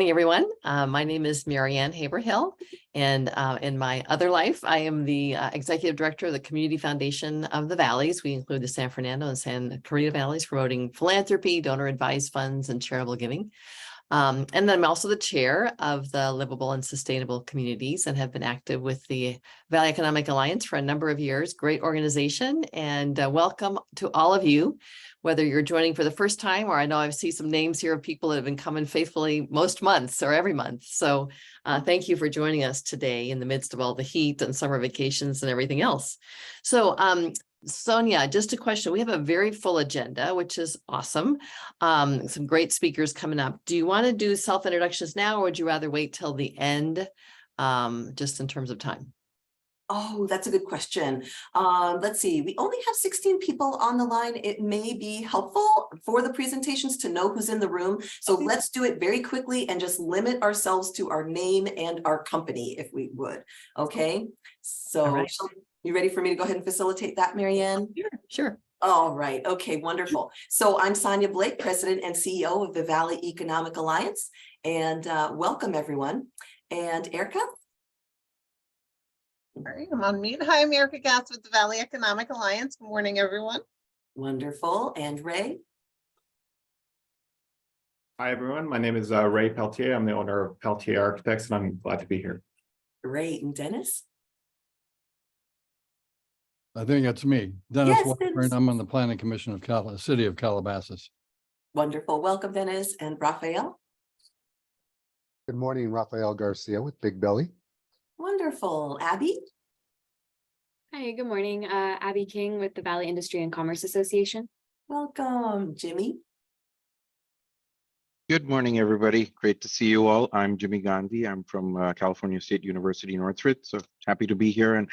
Morning, everyone. My name is Marianne Haberhill, and in my other life, I am the Executive Director of the Community Foundation of the Valleys. We include the San Fernando and San Fernando Valleys, promoting philanthropy, donor-advised funds, and charitable giving. And then I'm also the chair of the Livable and Sustainable Communities and have been active with the Valley Economic Alliance for a number of years. Great organization, and welcome to all of you, whether you're joining for the first time, or I know I see some names here of people that have been coming faithfully most months or every month. So thank you for joining us today in the midst of all the heat and summer vacations and everything else. So Sonia, just a question. We have a very full agenda, which is awesome. Some great speakers coming up. Do you want to do self-introductions now, or would you rather wait till the end, just in terms of time? Oh, that's a good question. Let's see, we only have 16 people on the line. It may be helpful for the presentations to know who's in the room. So let's do it very quickly and just limit ourselves to our name and our company, if we would. Okay, so you ready for me to go ahead and facilitate that, Marianne? Sure. All right. Okay, wonderful. So I'm Sonia Blake, President and CEO of the Valley Economic Alliance, and welcome everyone. And Erica? All right, I'm on mute. Hi, I'm Erica Gatz with the Valley Economic Alliance. Good morning, everyone. Wonderful. And Ray? Hi, everyone. My name is Ray Peltier. I'm the owner of Peltier Architects, and I'm glad to be here. Great. And Dennis? I think it's me, Dennis Yes, Walker, Dennis. and I'm on the Planning Commission of City of Calabasas. Wonderful. Welcome, Dennis. And Raphael? Good morning, Rafael Garcia with Big Belly. Wonderful. Abby? Hi, good morning. Abby King with the Valley Industry and Commerce Association. Welcome. Jimmy? Good morning, everybody. Great to see you all. I'm Jimmy Gandhi. I'm from California State University, Northridge. So happy to be here and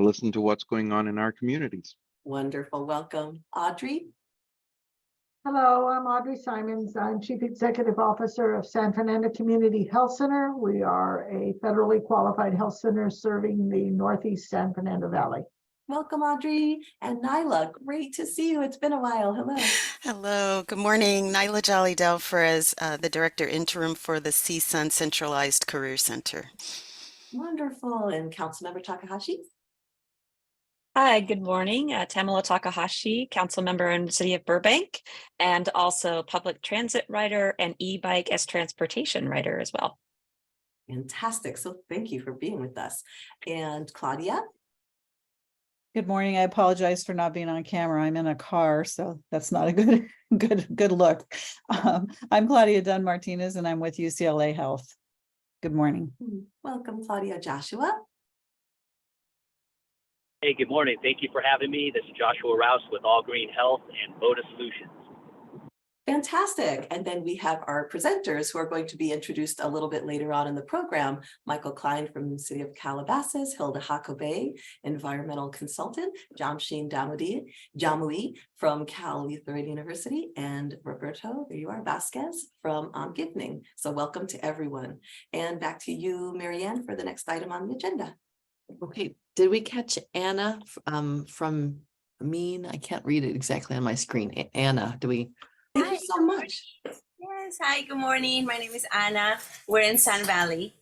listen to what's going on in our communities. Wonderful. Welcome. Audrey? Hello, I'm Audrey Simons. I'm Chief Executive Officer of San Fernando Community Health Center. We are a federally qualified health center serving the Northeast San Fernando Valley. Welcome, Audrey. And Nyla, great to see you. It's been a while. Hello. Hello, good morning. Nyla Jolly-Delfer, the Director Interim for the CSUN Centralized Career Center. Wonderful. And Councilmember Takahashi? Hi, good morning. Tamala Takahashi, council member in the city of Burbank, and also public transit writer and e-bike as transportation writer as well. Fantastic. So thank you for being with us. And Claudia? Good morning. I apologize for not being on camera. I'm in a car, so that's not a good look. I'm Claudia Dunn Martinez, and I'm with UCLA Health. Good morning. Welcome, Claudia. Joshua? Hey, good morning. Thank you for having me. This is Joshua Rouse with All Green Health and Voda Solutions. Fantastic. And then we have our presenters who are going to be introduced a little bit later on in the program. Michael Klein from the city of Calabasas, Hilda Hakobe, environmental consultant, Jamsheen Jamui from Cal Lutheran University, and Roberto, there you are, Vasquez from Givning. So welcome to everyone. And back to you, Marianne, for the next item on the agenda. Okay. Did we catch Anna from Mean? I can't read it exactly on my screen. Anna, do we? Thank you so much. Yes, hi, good morning. My name is Anna. We're in Sun Valley.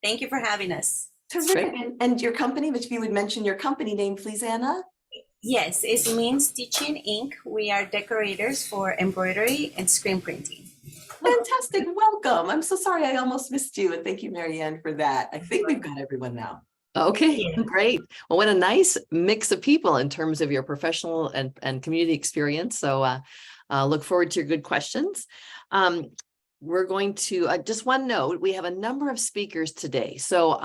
Thank you for having us. Terrific. And your company, which if you would mention your company name, please, Anna. Yes, it's Mean Stitching Inc. We are decorators for embroidery and screen printing. Fantastic. Welcome. I'm so sorry I almost missed you. And thank you, Marianne, for that. I think we've got everyone now. Okay, great. Well, what a nice mix of people in terms of your professional and community experience. So look forward to your good questions. We're going to, just one note, we have a number of speakers today. So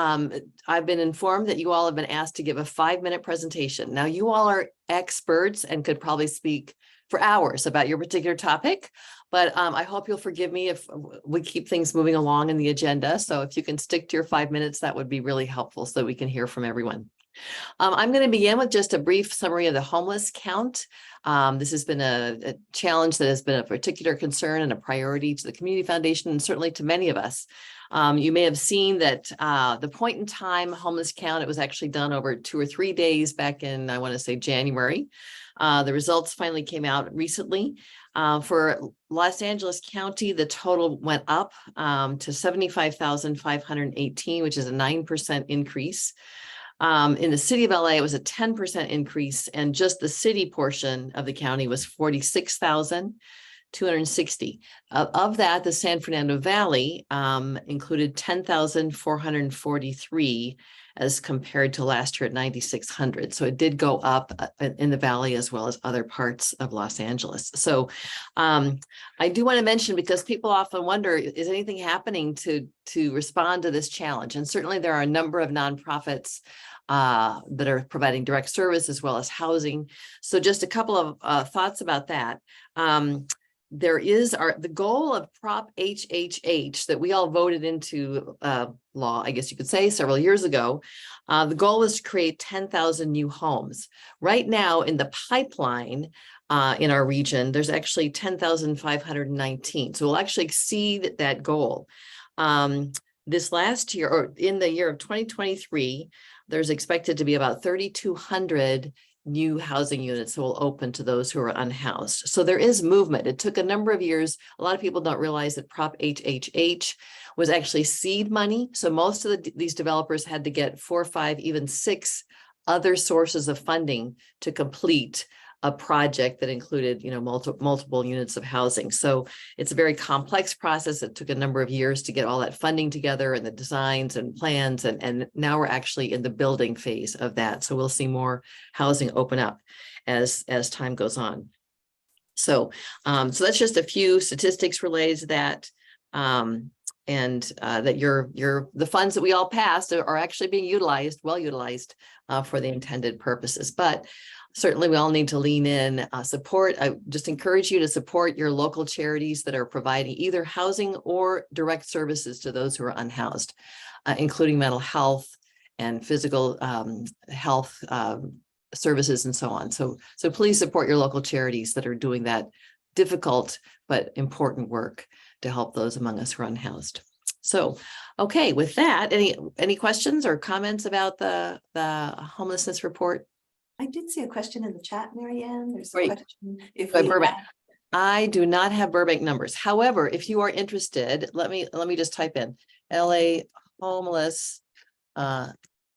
I've been informed that you all have been asked to give a 5-minute presentation. Now you all are experts and could probably speak for hours about your particular topic, but I hope you'll forgive me if we keep things moving along in the agenda. So if you can stick to your 5 minutes, that would be really helpful so we can hear from everyone. I'm going to begin with just a brief summary of the homeless count. This has been a challenge that has been a particular concern and a priority to the Community Foundation and certainly to many of us. You may have seen that the point in time homeless count, it was actually done over 2 or 3 days back in, I want to say January. The results finally came out recently. For Los Angeles County, the total went up to 75,518, which is a 9% increase. In the city of LA, it was a 10% increase, and just the city portion of the county was 46,260. Of that, the San Fernando Valley included 10,443 as compared to last year at 9,600. So it did go up in the Valley as well as other parts of Los Angeles. So I do want to mention, because people often wonder, is anything happening to respond to this challenge? And certainly there are a number of nonprofits that are providing direct service as well as housing. So just a couple of thoughts about that. There is the goal of Prop HHH that we all voted into law, I guess you could say, several years ago. The goal is to create 10,000 new homes. Right now in the pipeline in our region, there's actually 10,519. So we'll actually exceed that goal. This last year, or in the year of 2023, there's expected to be about 3,200 new housing units that will open to those who are unhoused. So there is movement. It took a number of years. A lot of people don't realize that Prop HHH was actually seed money. So most of these developers had to get 4, 5, even 6 other sources of funding to complete a project that included, multiple units of housing. So it's a very complex process. It took a number of years to get all that funding together and the designs and plans. And now we're actually in the building phase of that. So we'll see more housing open up as time goes on. So that's just a few statistics related to that. And that the funds that we all passed are actually being well utilized for the intended purposes. But certainly we all need to lean in, support. I just encourage you to support your local charities that are providing either housing or direct services to those who are unhoused, including mental health and physical health services and so on. So please support your local charities that are doing that difficult but important work to help those among us who are unhoused. So, okay, with that, any questions or comments about the homelessness report? I did see a question in the chat, Marianne. There's a Great. question. If By we Burbank. have- I do not have Burbank numbers. However, if you are interested, let me just type in LA Homeless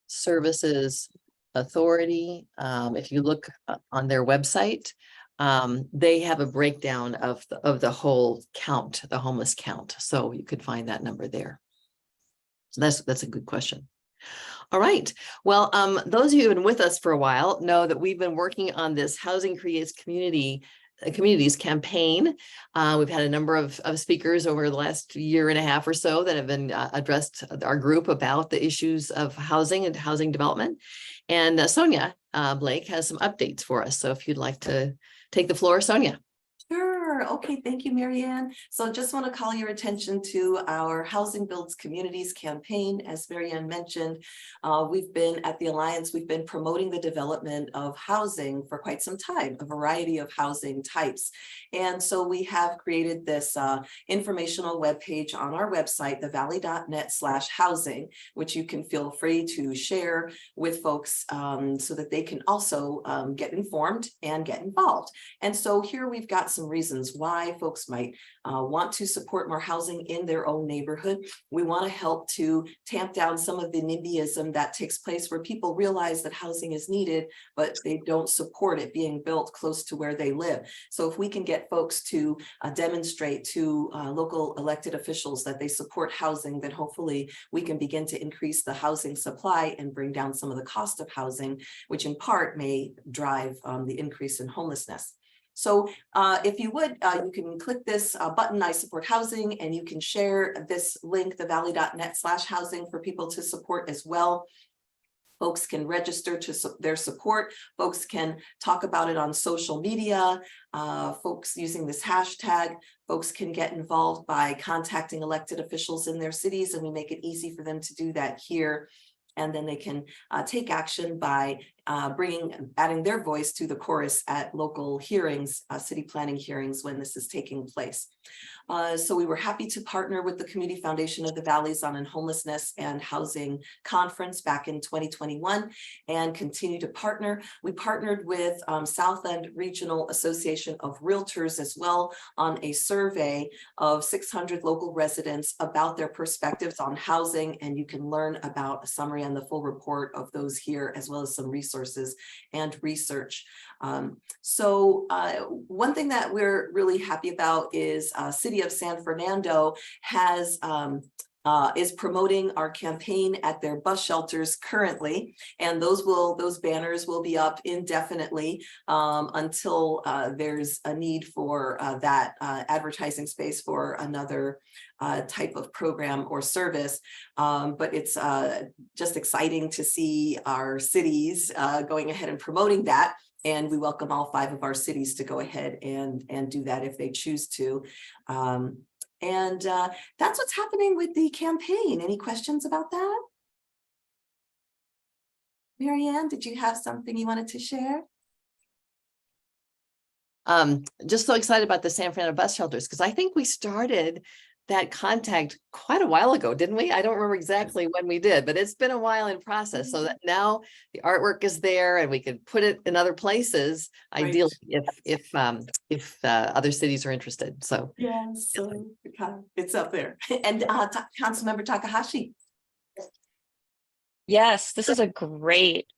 Services Authority. If you look on their website, they have a breakdown of the whole count, the homeless count. So you could find that number there. So that's a good question. All right. Well, those of you who've been with us for a while know that we've been working on this Housing Creates Communities campaign. We've had a number of speakers over the last year and a half or so that have been addressed our group about the issues of housing and housing development. And Sonia Blake has some updates for us. So if you'd like to take the floor, Sonia. Sure. Okay. Thank you, Marianne. So just want to call your attention to our Housing Builds Communities campaign. As Marianne mentioned, we've been at the Alliance, we've been promoting the development of housing for quite some time, a variety of housing types. And so we have created this informational webpage on our website, thevalley.net/housing, which you can feel free to share with folks so that they can also get informed and get involved. And so here we've got some reasons why folks might want to support more housing in their own neighborhood. We want to help to tamp down some of the NIMBYism that takes place where people realize that housing is needed, but they don't support it being built close to where they live. So if we can get folks to demonstrate to local elected officials that they support housing, then hopefully we can begin to increase the housing supply and bring down some of the cost of housing, which in part may drive the increase in homelessness. So if you would, you can click this button, I support housing, and you can share this link, thevalley.net/housing, for people to support as well. Folks can register to their support. Folks can talk about it on social media. Folks using this hashtag, folks can get involved by contacting elected officials in their cities, and we make it easy for them to do that here. And then they can take action by adding their voice to the chorus at local hearings, city planning hearings when this is taking place. So we were happy to partner with the Community Foundation of the Valleys on a homelessness and housing conference back in 2021 and continue to partner. We partnered with Southland Regional Association of Realtors as well on a survey of 600 local residents about their perspectives on housing, and you can learn about a summary and the full report of those here, as well as some resources and research. So one thing that we're really happy about is City of San Fernando is promoting our campaign at their bus shelters currently, and those banners will be up indefinitely until there's a need for that advertising space for another type of program or service. But it's just exciting to see our cities going ahead and promoting that. And we welcome all 5 of our cities to go ahead and do that if they choose to. And that's what's happening with the campaign. Any questions about that? Marianne, did you have something you wanted to share? Just so excited about the San Fernando bus shelters, because I think we started that contact quite a while ago, didn't we? I don't remember exactly when we did, but it's been a while in process, so that now the artwork is there and we can put it in other places, ideally, if other cities are interested. So yes, so it's up there. And Councilmember Takahashi. Yes, this is a great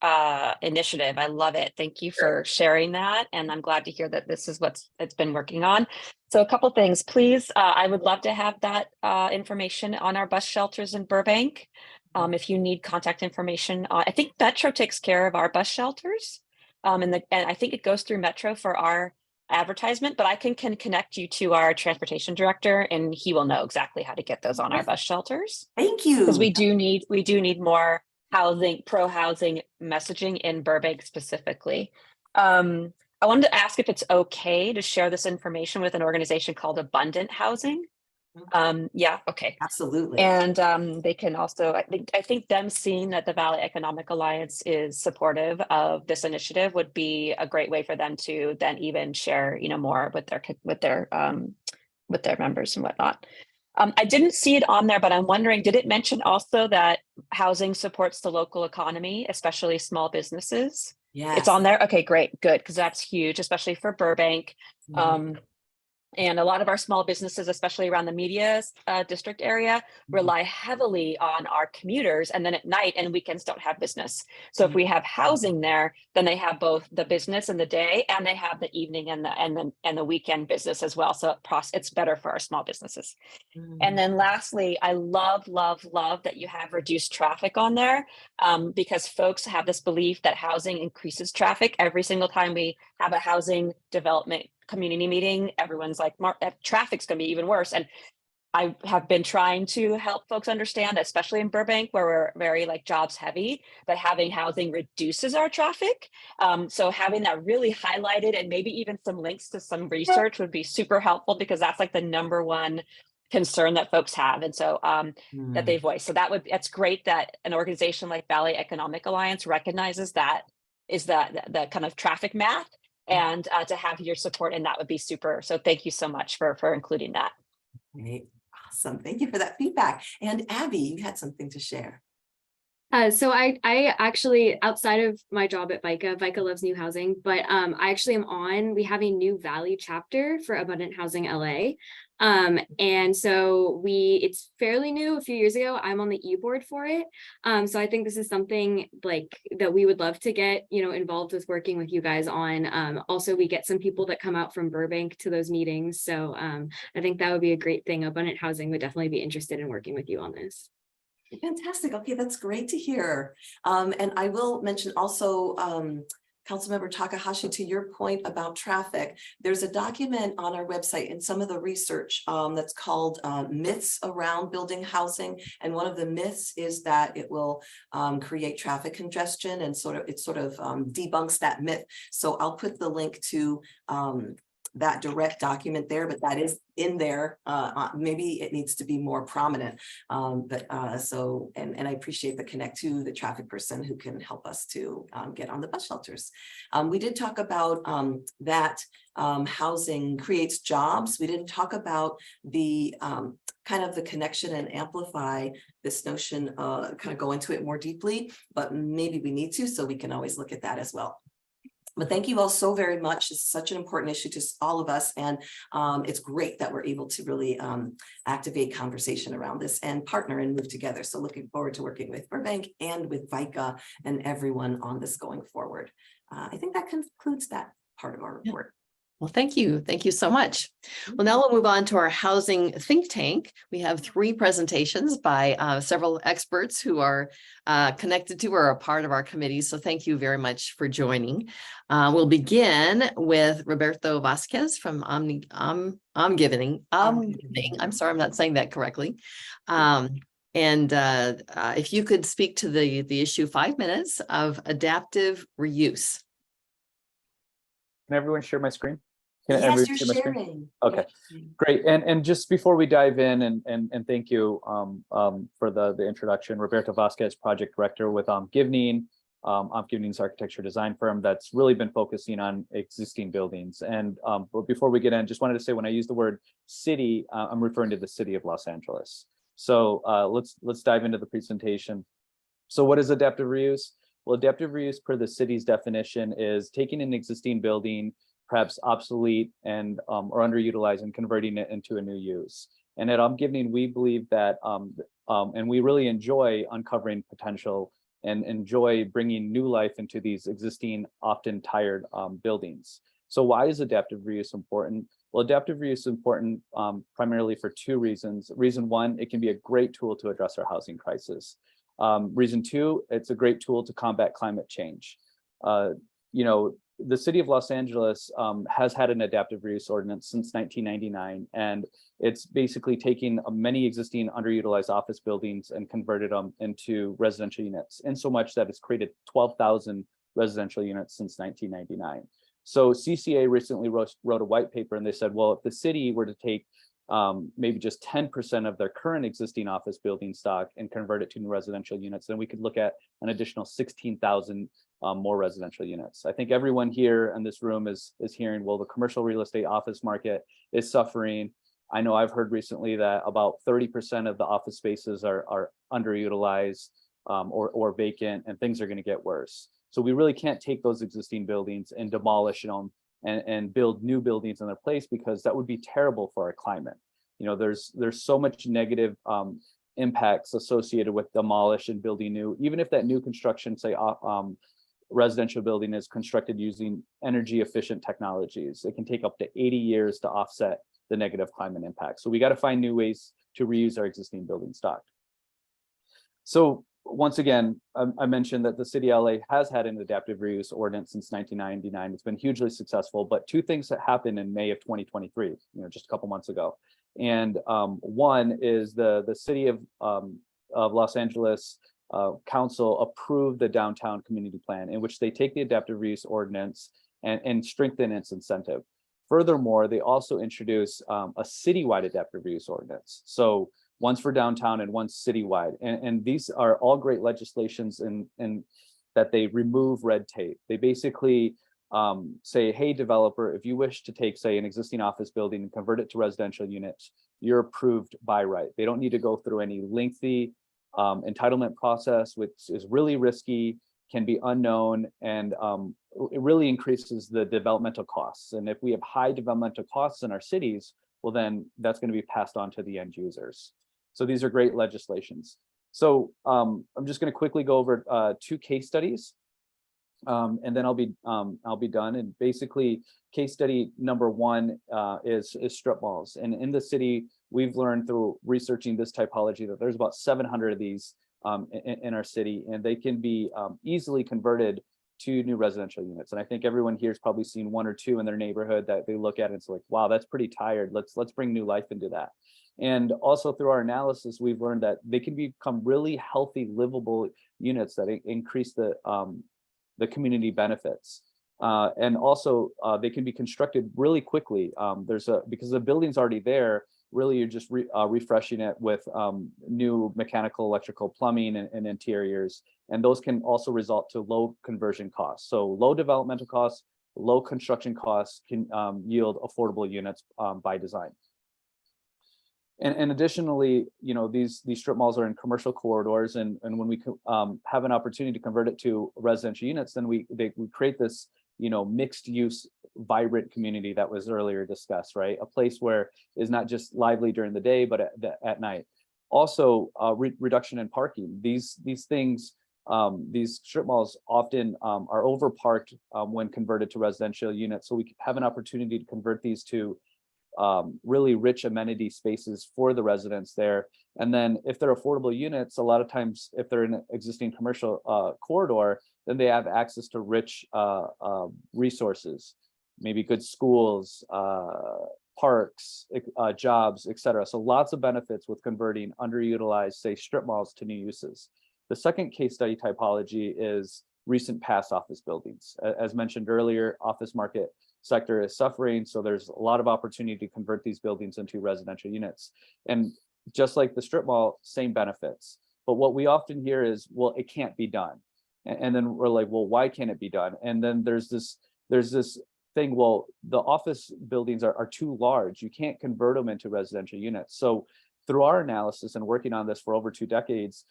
initiative. I love it. Thank you for sharing that. And I'm glad to hear that this is it's been working on. So a couple things, please. I would love to have that information on our bus shelters in Burbank. If you need contact information, I think Metro takes care of our bus shelters. And I think it goes through Metro for our advertisement, but I can connect you to our transportation director and he will know exactly how to get those on our bus shelters. Thank you. Because we do need more pro-housing messaging in Burbank specifically. I wanted to ask if it's okay to share this information with an organization called Abundant Housing. Yeah, okay. Absolutely. And they can also, I think them seeing that the Valley Economic Alliance is supportive of this initiative would be a great way for them to then even share, more with their members and whatnot. I didn't see it on there, but I'm wondering, did it mention also that housing supports the local economy, especially small businesses? Yes. It's on there? Okay, great, good, because that's huge, especially for Burbank. And a lot of our small businesses, especially around the media district area, rely heavily on our commuters, and then at night and weekends don't have business. So if we have housing there, then they have both the business in the day and they have the evening and the weekend business as well. So it's better for our small businesses. And then lastly, I love that you have reduced traffic on there because folks have this belief that housing increases traffic. Every single time we have a housing development community meeting, everyone's like, traffic's gonna be even worse. And I have been trying to help folks understand, especially in Burbank, where we're very jobs heavy, that having housing reduces our traffic. So having that really highlighted and maybe even some links to some research would be super helpful, because that's the number one concern that folks have. And so that they voice. So that's great that an organization like Valley Economic Alliance recognizes that is the kind of traffic math, and to have your support, and that would be super. So thank you so much for including that. Great. Awesome. Thank you for that feedback. And Abby, you had something to share. So I actually, outside of my job at VICA loves new housing, but I actually we have a new Valley chapter for Abundant Housing LA. And so it's fairly new, a few years ago. I'm on the e-board for it. So I think this is something that we would love to get, involved with working with you guys on. Also, we get some people that come out from Burbank to those meetings. So I think that would be a great thing. Abundant Housing would definitely be interested in working with you on this. Fantastic. Okay, that's great to hear. And I will mention also, Councilmember Takahashi, to your point about traffic, there's a document on our website and some of the research that's called myths around building housing. And one of the myths is that it will create traffic congestion, and it sort of debunks that myth. So I'll put the link to that direct document there, but that is in there. Maybe it needs to be more prominent. And I appreciate the connect to the traffic person who can help us to get on the bus shelters. We did talk about that housing creates jobs. We didn't talk about the kind of the connection and amplify this notion, kind of go into it more deeply, but maybe we need to, so we can always look at that as well. But thank you all so very much. It's such an important issue to all of us. And it's great that we're able to really activate conversation around this and partner and move together. So looking forward to working with Burbank and with VICA and everyone on this going forward. I think that concludes that part of our report. Well, thank you. Thank you so much. Well, now we'll move on to our housing think tank. We have 3 presentations by several experts who are connected to or a part of our committee. So thank you very much for joining. We'll begin with Roberto Vasquez from Omgiving. I'm sorry, I'm not saying that correctly. If you could speak to the issue 5 minutes of adaptive reuse. Can everyone share my screen? Yes, you're sharing. Okay, great. And just before we dive in, and thank you for the introduction, Roberto Vasquez, project director with Omgiving. Omgiving's architecture design firm that's really been focusing on existing buildings. And but before we get in, just wanted to say when I use the word city, I'm referring to the city of Los Angeles. So let's dive into the presentation. So what is adaptive reuse? Well, adaptive reuse per the city's definition is taking an existing building, perhaps obsolete and or underutilized, and converting it into a new use. And at Omgiving, we believe that, and we really enjoy uncovering potential and enjoy bringing new life into these existing, often tired buildings. So why is adaptive reuse important? Well, adaptive reuse is important primarily for 2 reasons. Reason 1, it can be a great tool to address our housing crisis. Reason 2, it's a great tool to combat climate change. The city of Los Angeles has had an adaptive reuse ordinance since 1999, and it's basically taking many existing underutilized office buildings and converted them into residential units, in so much that it's created 12,000 residential units since 1999. So CCA recently wrote a white paper, and they said, well, if the city were to take maybe just 10% of their current existing office building stock and convert it to new residential units, then we could look at an additional 16,000 more residential units. I think everyone here in this room is hearing, well, the commercial real estate office market is suffering. I know I've heard recently that about 30% of the office spaces are underutilized or vacant, and things are going to get worse. So we really can't take those existing buildings and demolish them and build new buildings in their place, because that would be terrible for our climate. There's so much negative impacts associated with demolish and building new, even if that new construction, say residential building, is constructed using energy efficient technologies. It can take up to 80 years to offset the negative climate impact. So we got to find new ways to reuse our existing building stock. So once again, I mentioned that the city of LA has had an adaptive reuse ordinance since 1999. It's been hugely successful, but 2 things that happened in May of 2023, just a couple months ago. And one is the city of Los Angeles council approved the downtown community plan, in which they take the adaptive reuse ordinance and strengthen its incentive. Furthermore, they also introduce a citywide adaptive reuse ordinance. So one's for downtown and one's citywide. And these are all great legislations in that they remove red tape. They basically say, hey, developer, if you wish to take, say, an existing office building and convert it to residential units, you're approved by right. They don't need to go through any lengthy entitlement process, which is really risky, can be unknown, and it really increases the developmental costs. And if we have high developmental costs in our cities, well, then that's going to be passed on to the end users. So these are great legislations. So I'm just going to quickly go over 2 case studies, and then I'll be done. And basically, case study number 1 is strip malls. And in the city, we've learned through researching this typology that there's about 700 of these in our city, and they can be easily converted to new residential units. And I think everyone here has probably seen 1 or 2 in their neighborhood that they look at and it's like, wow, that's pretty tired. Let's bring new life into that. And also through our analysis, we've learned that they can become really healthy, livable units that increase the community benefits. And also they can be constructed really quickly. Because the building's already there, really you're just refreshing it with new mechanical, electrical, plumbing and interiors. And those can also result to low conversion costs. So low developmental costs, low construction costs can yield affordable units by design. And additionally, these strip malls are in commercial corridors, and when we have an opportunity to convert it to residential units, then we create this mixed use, vibrant community that was earlier discussed, right? A place where is not just lively during the day, but at night. Also, reduction in parking. These things, these strip malls often are overparked when converted to residential units. So we have an opportunity to convert these to really rich amenity spaces for the residents there. And then if they're affordable units, a lot of times if they're in an existing commercial corridor, then they have access to rich resources, maybe good schools, parks, jobs, etc. So lots of benefits with converting underutilized, say, strip malls to new uses. The second case study typology is recent past office buildings. As mentioned earlier, office market sector is suffering, so there's a lot of opportunity to convert these buildings into residential units. And just like the strip mall, same benefits. But what we often hear is, well, it can't be done. And then we're like, well, why can't it be done? And then there's this thing, well, the office buildings are too large. You can't convert them into residential units. So through our analysis and working on this for over 2 decades,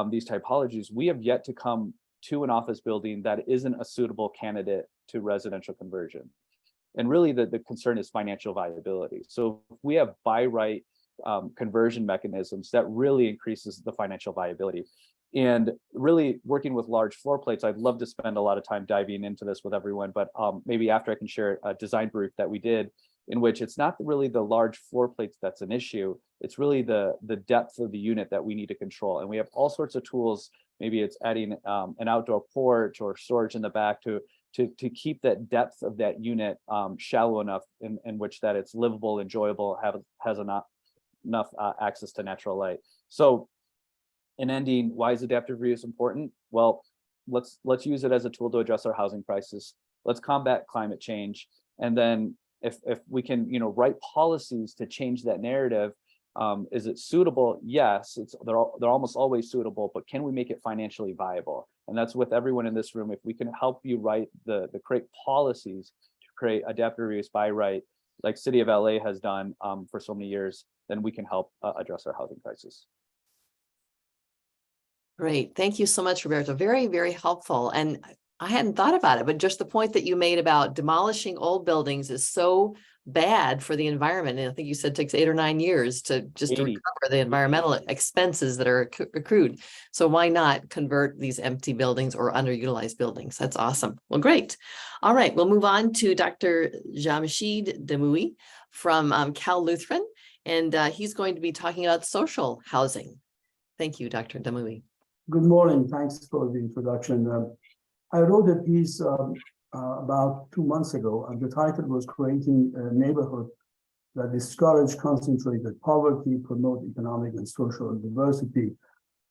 these typologies, we have yet to come to an office building that isn't a suitable candidate to residential conversion. And really the concern is financial viability. So if we have by right conversion mechanisms, that really increases the financial viability. And really working with large floor plates, I'd love to spend a lot of time diving into this with everyone, but maybe after I can share a design brief that we did, in which it's not really the large floor plates that's an issue, it's really the depth of the unit that we need to control. And we have all sorts of tools. Maybe it's adding an outdoor porch or storage in the back to keep that depth of that unit shallow enough in which that it's livable, enjoyable, has enough access to natural light. So in ending, why is adaptive reuse important? Well, let's use it as a tool to address our housing crisis. Let's combat climate change. And then if we can write policies to change that narrative, is it suitable? Yes, they're almost always suitable, but can we make it financially viable? And that's with everyone in this room. If we can help you write the create policies to create adaptive reuse by right, like City of LA has done for so many years, then we can help address our housing crisis. Great. Thank you so much, Roberto. Very, very helpful. And I hadn't thought about it, but just the point that you made about demolishing old buildings is so bad for the environment. And I think you said it takes 8 or 9 years to just recover the environmental expenses that are accrued. So why not convert these empty buildings or underutilized buildings? That's awesome. Well, great. All right, we'll move on to Dr. Jamshid Damoui from Cal Lutheran, and he's going to be talking about social housing. Thank you, Dr. Damoui. Good morning. Thanks for the introduction. I wrote a piece about 2 months ago, and the title was Creating a Neighborhood that Discourage Concentrated Poverty, Promote Economic and Social Diversity,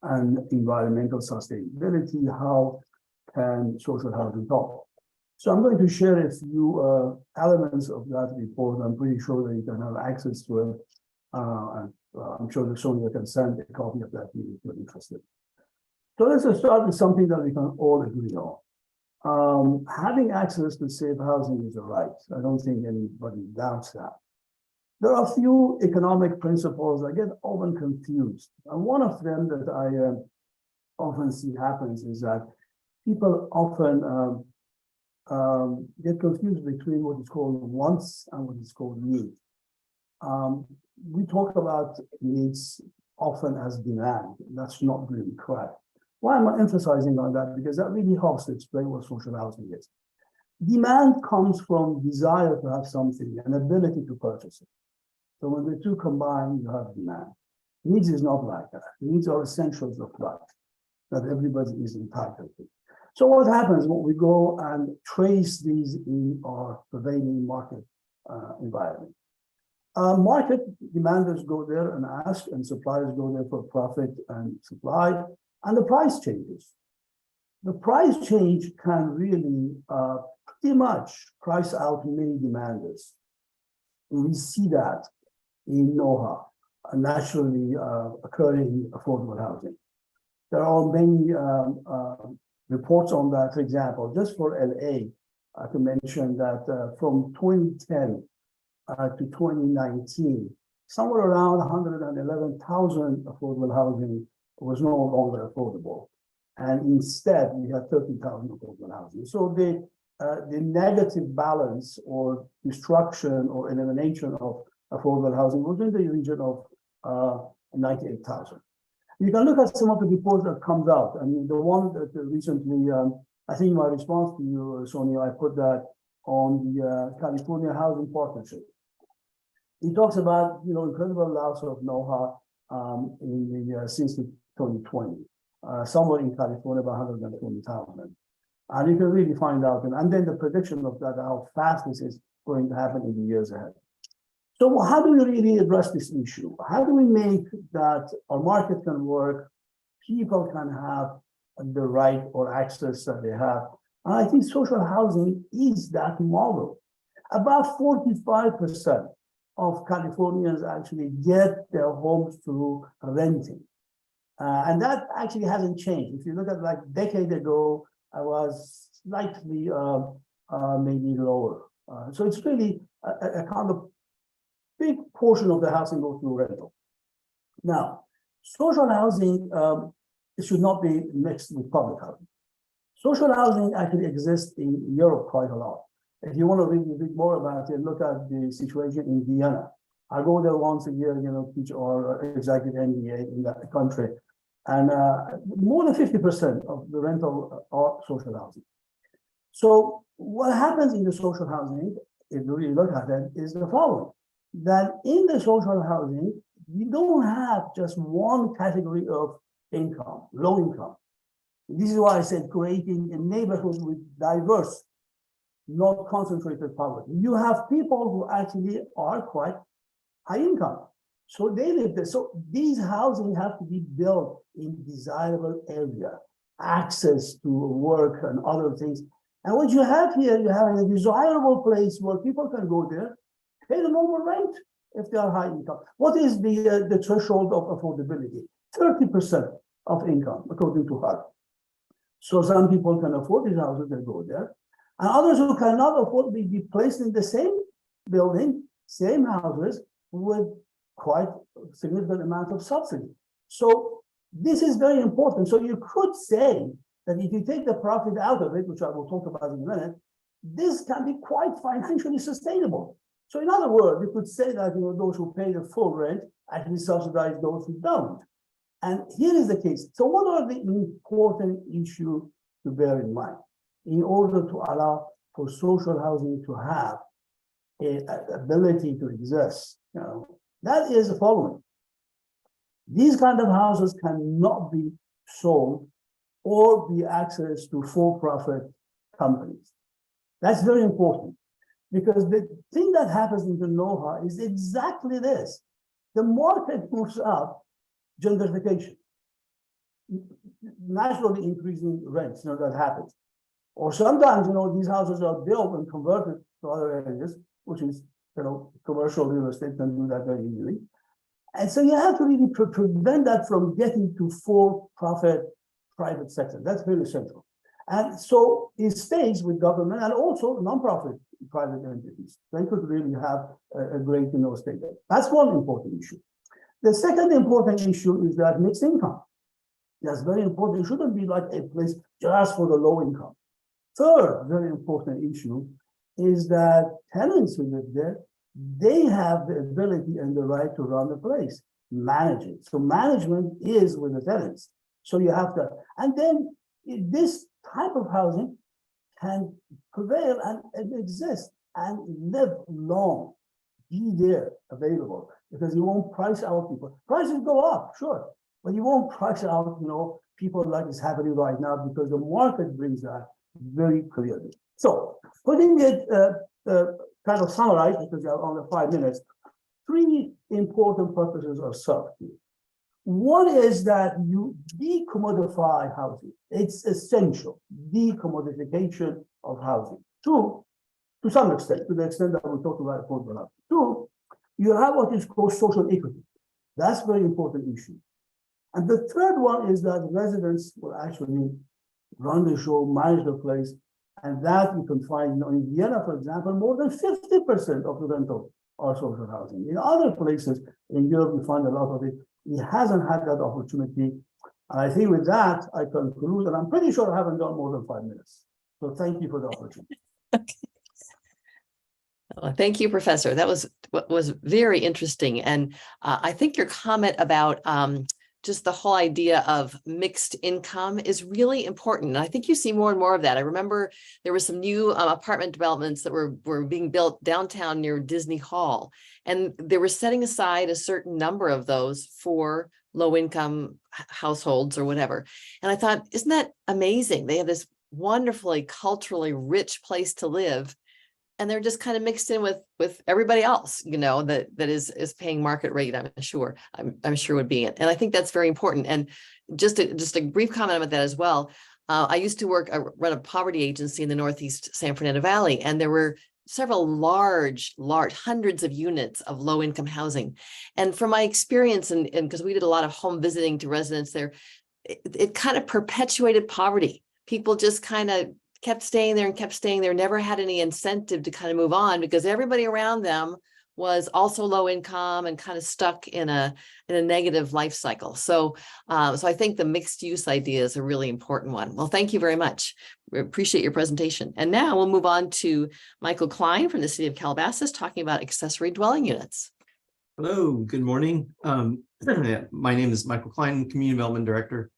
and Environmental Sustainability. How can social housing help? So I'm going to share a few elements of that report. I'm pretty sure that you can have access to it. And I'm sure that Sonia can send a copy of that if you're interested. So let's start with something that we can all agree on. Having access to safe housing is a right. I don't think anybody doubts that. There are a few economic principles that get often confused. And one of them that I often see happens is that people often get confused between what is called wants and what is called need. We talk about needs often as demand. That's not really correct. Why am I emphasizing on that? Because that really helps to explain what social housing is. Demand comes from desire to have something, an ability to purchase it. So when the two combine, you have demand. Needs is not like that. Needs are essentials of life that everybody is entitled to. So what happens when we go and trace these in our prevailing market environment? Market demanders go there and ask, and suppliers go there for profit and supply, and the price changes. the price change can really pretty much price out many demanders. And we see that in NOHA, naturally occurring affordable housing. There are many reports on that. For example, just for LA, to mention that from 2010 to 2019, somewhere around 111,000 affordable housing was no longer affordable. And instead, we had 30,000 affordable housing. So the negative balance or destruction or elimination of affordable housing was in the region of 98,000. You can look at some of the reports that comes out. I mean, the one that recently, I think in my response to you, Sonia, I put that on the California Housing Partnership. It talks about, incredible loss of know-how since 2020, somewhere in California, about 120,000. And you can really find out, and then the prediction of that, how fast this is going to happen in the years ahead. So how do we really address this issue? How do we make that our market can work, people can have the right or access that they have? And I think social housing is that model. About 45% of Californians actually get their homes through renting. And that actually hasn't changed. If you look at like a decade ago, I was slightly maybe lower. So it's really a kind of big portion of the housing goes through rental. Now, social housing should not be mixed with public housing. Social housing actually exists in Europe quite a lot. If you want to read more about it, look at the situation in Vienna. I go there once a year, teach our executive MBA in that country. And more than 50% of the rental are social housing. So what happens in the social housing, if you really look at it, is the following. That in the social housing, you don't have just one category of income, low income. This is why I said creating a neighborhood with diverse, not concentrated poverty. You have people who actually are quite high income. So they live there. So these housing have to be built in desirable area, access to work and other things. And what you have here, you have a desirable place where people can go there, pay the normal rent if they are high income. What is the threshold of affordability? 30% of income, according to HUD. So some people can afford these houses, they go there. And others who cannot afford will be placed in the same building, same houses, with quite significant amount of subsidy. So this is very important. So you could say that if you take the profit out of it, which I will talk about in a minute, this can be quite financially sustainable. So in other words, you could say that those who pay the full rent actually subsidize those who don't. And here is the case. So what are the important issues to bear in mind in order to allow for social housing to have an ability to exist? That is the following. These kind of houses cannot be sold or be accessed to for-profit companies. That's very important because the thing that happens in the know-how is exactly this. The market moves up, gentrification, naturally increasing rents, that happens. Or sometimes, these houses are built and converted to other areas, which is, commercial real estate can do that very easily. And so you have to really prevent that from getting to for-profit private sector. That's very essential. And so it stays with government and also nonprofit private entities. They could really have a great state. That's one important issue. The second important issue is that mixed income. That's very important. It shouldn't be like a place just for the low income. Third, very important issue is that tenants who live there, they have the ability and the right to run the place, manage it. So management is with the tenants. So you have to, and then this type of housing can prevail and exist and live long, be there available, because you won't price out people. Prices go up, sure, but you won't price out, people like is happening right now because the market brings that very clearly. So putting it kind of summarized, because you have only 5 minutes, 3 important purposes are served here. One is that you decommodify housing. It's essential, decommodification of housing. Two, to some extent, to the extent that we talk about affordable housing. Two, you have what is called social equity. That's a very important issue. And the third one is that residents will actually run the show, manage the place, and that you can find, in Vienna, for example, more than 50% of the rental are social housing. In other places in Europe, you find a lot of it. It hasn't had that opportunity. And I think with that, I conclude, and I'm pretty sure I haven't done more than 5 minutes. So thank you for the opportunity. Well, thank you, Professor. That was very interesting. And I think your comment about just the whole idea of mixed income is really important. And I think you see more and more of that. I remember there were some new apartment developments that were being built downtown near Disney Hall. And they were setting aside a certain number of those for low-income households or whatever. And I thought, isn't that amazing? They have this wonderfully culturally rich place to live, and they're just kind of mixed in with everybody else, that is paying market rate. I'm sure would be it. And I think that's very important. And just a brief comment about that as well. I used to run a poverty agency in the Northeast San Fernando Valley, and there were several large, hundreds of units of low income housing. And from my experience, and because we did a lot of home visiting to residents there, it kind of perpetuated poverty. People just kind of kept staying there, never had any incentive to kind of move on because everybody around them was also low income and kind of stuck in a negative life cycle. So I think the mixed use idea is a really important one. Well, thank you very much. We appreciate your presentation. And now we'll move on to Michael Klein from the city of Calabasas talking about accessory dwelling units. Hello, good morning. My name is Michael Klein, Community Development Director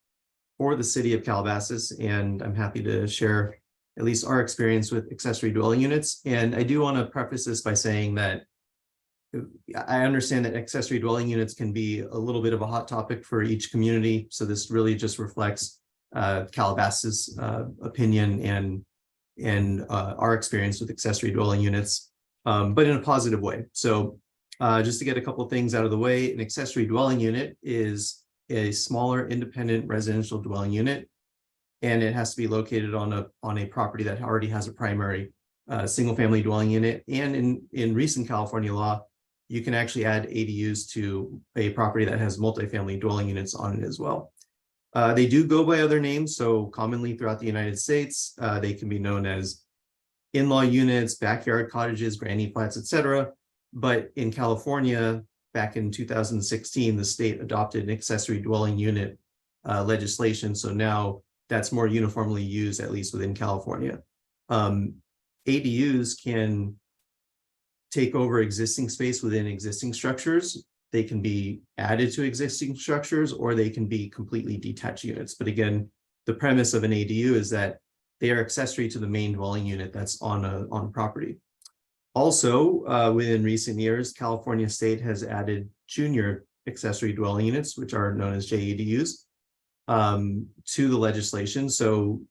for the city of Calabasas, and I'm happy to share at least our experience with accessory dwelling units. And I do want to preface this by saying that I understand that accessory dwelling units can be a little bit of a hot topic for each community. So this really just reflects Calabasas' opinion and our experience with accessory dwelling units, but in a positive way. So just to get a couple of things out of the way, an accessory dwelling unit is a smaller independent residential dwelling unit, and it has to be located on a property that already has a primary single family dwelling unit. And in recent California law, you can actually add ADUs to a property that has multifamily dwelling units on it as well. They do go by other names. So commonly throughout the United States, they can be known as in-law units, backyard cottages, granny flats, etc. But in California, back in 2016, the state adopted an accessory dwelling unit legislation. So now that's more uniformly used, at least within California. ADUs can take over existing space within existing structures. They can be added to existing structures, or they can be completely detached units. But again, the premise of an ADU is that they are accessory to the main dwelling unit that's on property. Also, within recent years, California state has added junior accessory dwelling units, which are known as JADUs, to the legislation. So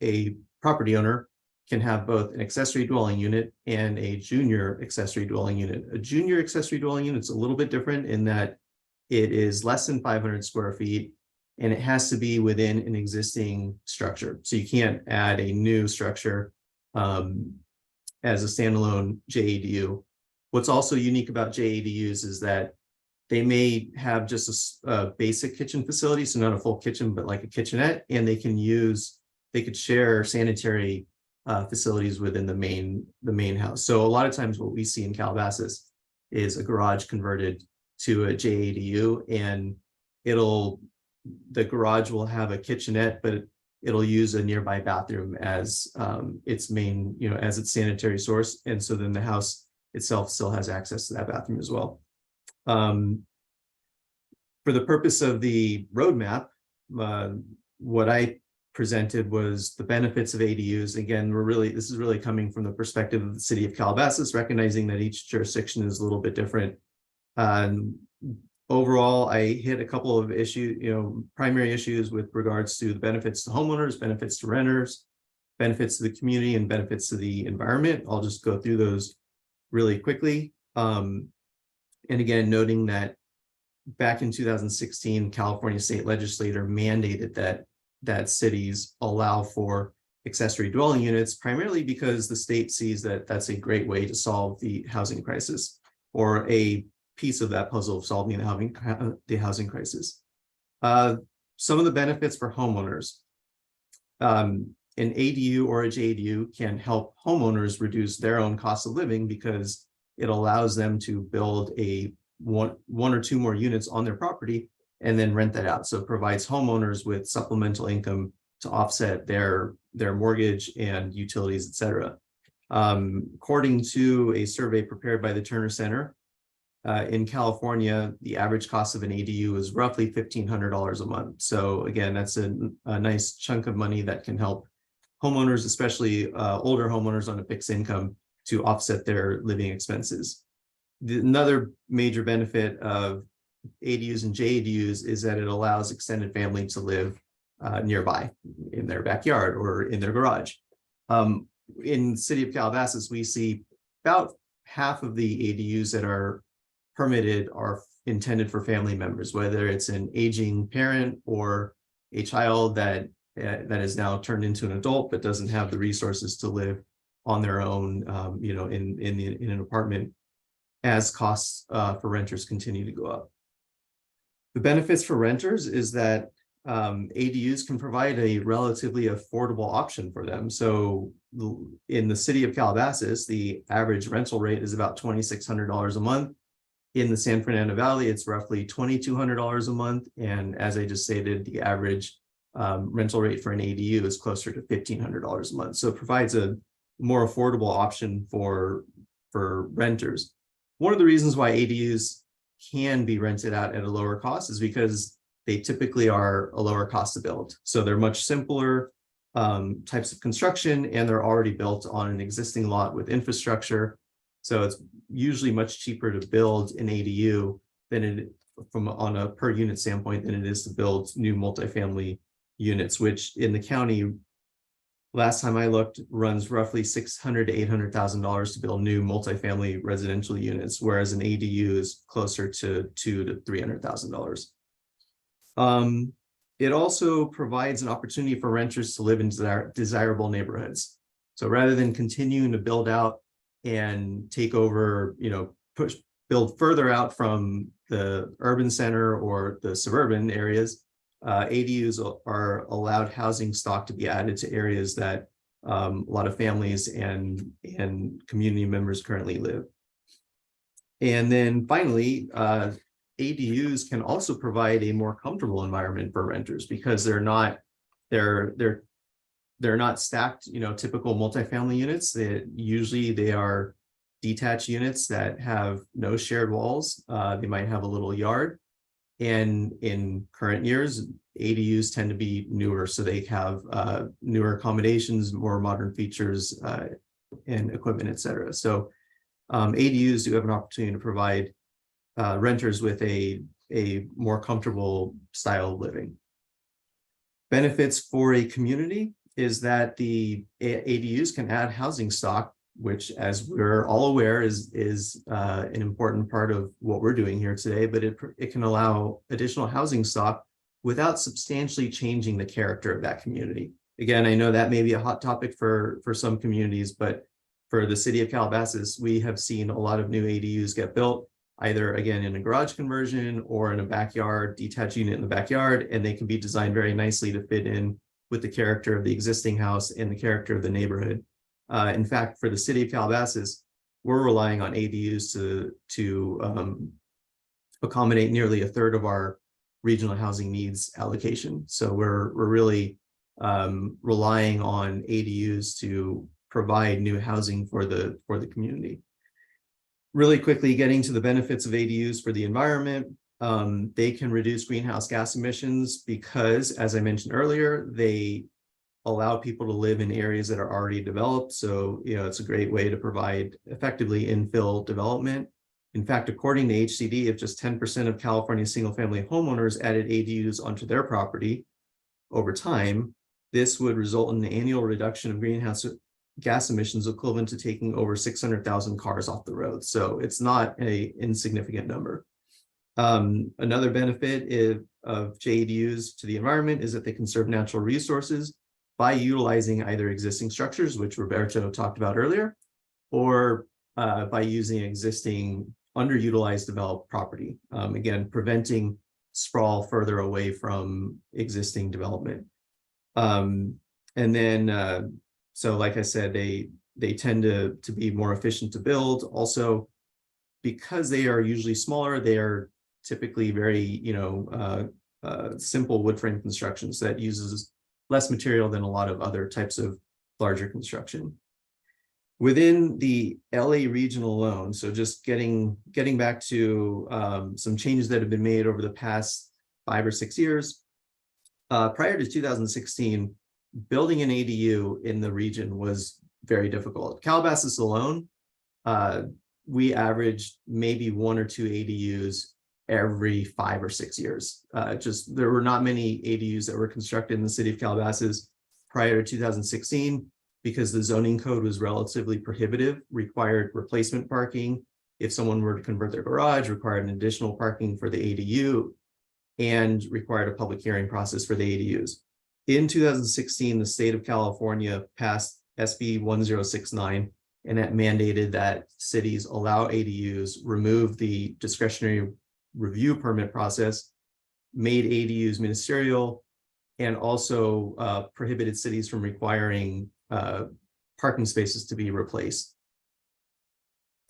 a property owner can have both an accessory dwelling unit and a junior accessory dwelling unit. A junior accessory dwelling unit is a little bit different in that it is less than 500 square feet, and it has to be within an existing structure. So you can't add a new structure as a standalone JADU. What's also unique about JADUs is that they may have just a basic kitchen facility, so not a full kitchen, but like a kitchenette, and they could share sanitary facilities within the main house. So a lot of times what we see in Calabasas is a garage converted to a JADU, and the garage will have a kitchenette, but it'll use a nearby bathroom as its main, as its sanitary source. And so then the house itself still has access to that bathroom as well. For the purpose of the roadmap, what I presented was the benefits of ADUs. Again, this is really coming from the perspective of the city of Calabasas, recognizing that each jurisdiction is a little bit different. Overall, I hit a couple of primary issues with regards to the benefits to homeowners, benefits to renters, benefits to the community, and benefits to the environment. I'll just go through those really quickly. And again, noting that back in 2016, California state legislator mandated that cities allow for accessory dwelling units, primarily because the state sees that that's a great way to solve the housing crisis, or a piece of that puzzle of solving the housing crisis. Some of the benefits for homeowners. An ADU or a JDU can help homeowners reduce their own cost of living because it allows them to build one or two more units on their property and then rent that out. So it provides homeowners with supplemental income to offset their mortgage and utilities, et cetera. According to a survey prepared by the Turner Center, in California, the average cost of an ADU is roughly $1,500 a month. So again, that's a nice chunk of money that can help homeowners, especially older homeowners on a fixed income, to offset their living expenses. Another major benefit of ADUs and JADUs is that it allows extended family to live nearby in their backyard or in their garage. In the city of Calabasas, we see about half of the ADUs that are permitted are intended for family members, whether it's an aging parent or a child that is now turned into an adult but doesn't have the resources to live on their own, in an apartment, as costs for renters continue to go up. The benefits for renters is that ADUs can provide a relatively affordable option for them. So in the city of Calabasas, the average rental rate is about $2,600 a month. In the San Fernando Valley, it's roughly $2,200 a month. And as I just stated, the average rental rate for an ADU is closer to $1,500 a month. So it provides a more affordable option for renters. One of the reasons why ADUs can be rented out at a lower cost is because they typically are a lower cost to build. So they're much simpler types of construction, and they're already built on an existing lot with infrastructure. So it's usually much cheaper to build an ADU on a per unit standpoint than it is to build new multifamily units, which in the county, last time I looked, runs roughly $600,000 to $800,000 to build new multifamily residential units, whereas an ADU is closer to $200,000 to $300,000. It also provides an opportunity for renters to live in desirable neighborhoods. So rather than continuing to build out and take over, build further out from the urban center or the suburban areas, ADUs are allowed housing stock to be added to areas that a lot of families and community members currently live. And then finally, ADUs can also provide a more comfortable environment for renters because they're not stacked, typical multifamily units. They are detached units that have no shared walls. They might have a little yard. And in current years, ADUs tend to be newer, so they have newer accommodations, more modern features, and equipment, et cetera. So ADUs do have an opportunity to provide renters with a more comfortable style of living. Benefits for a community is that the ADUs can add housing stock, which, as we're all aware, is an important part of what we're doing here today, but it can allow additional housing stock without substantially changing the character of that community. Again, I know that may be a hot topic for some communities, but for the city of Calabasas, we have seen a lot of new ADUs get built, either again in a garage conversion or in a backyard, detached unit in the backyard, and they can be designed very nicely to fit in with the character of the existing house and the character of the neighborhood. In fact, for the city of Calabasas, we're relying on ADUs to accommodate nearly a third of our regional housing needs allocation. So we're really relying on ADUs to provide new housing for the community. Really quickly, getting to the benefits of ADUs for the environment, they can reduce greenhouse gas emissions because, as I mentioned earlier, they allow people to live in areas that are already developed. So, it's a great way to provide effectively infill development. In fact, according to HCD, if just 10% of California single-family homeowners added ADUs onto their property over time, this would result in an annual reduction of greenhouse gas emissions equivalent to taking over 600,000 cars off the road. So it's not an insignificant number. Another benefit of JADUs to the environment is that they conserve natural resources by utilizing either existing structures, which Roberto talked about earlier, or by using existing underutilized developed property. Again, preventing sprawl further away from existing development. And then, so like I said, they tend to be more efficient to build. Also, because they are usually smaller, they are typically very, simple wood frame constructions that uses less material than a lot of other types of larger construction. Within the LA region alone, so just getting back to some changes that have been made over the past 5 or 6 years. Prior to 2016, building an ADU in the region was very difficult. Calabasas alone, we averaged maybe 1 or 2 ADUs every 5 or 6 years. Just there were not many ADUs that were constructed in the city of Calabasas prior to 2016 because the zoning code was relatively prohibitive, required replacement parking. If someone were to convert their garage, required an additional parking for the ADU and required a public hearing process for the ADUs. In 2016, the state of California passed SB 1069, and that mandated that cities allow ADUs, remove the discretionary review permit process, made ADUs ministerial, and also prohibited cities from requiring parking spaces to be replaced.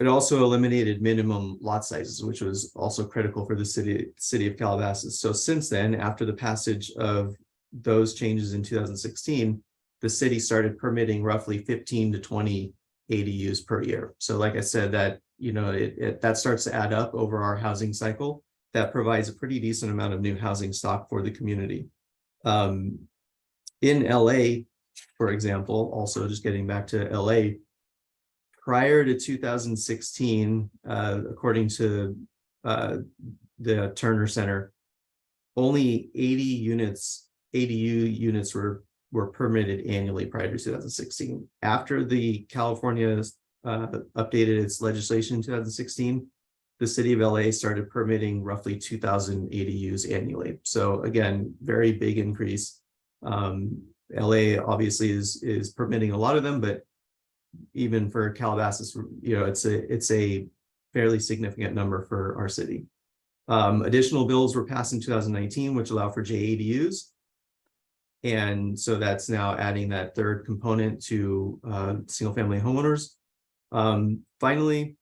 It also eliminated minimum lot sizes, which was also critical for the city of Calabasas. So since then, after the passage of those changes in 2016, the city started permitting roughly 15 to 20 ADUs per year. So like I said, that that starts to add up over our housing cycle. That provides a pretty decent amount of new housing stock for the community. In LA, for example, also just getting back to LA, prior to 2016, according to the Turner Center, only 80 ADU units were permitted annually prior to 2016. After the California updated its legislation in 2016, the city of LA started permitting roughly 2,000 ADUs annually. So again, very big increase. LA obviously is permitting a lot of them, but even for Calabasas, it's a fairly significant number for our city. Additional bills were passed in 2019, which allow for JADUs. And so that's now adding that third component to single family homeowners. Finally,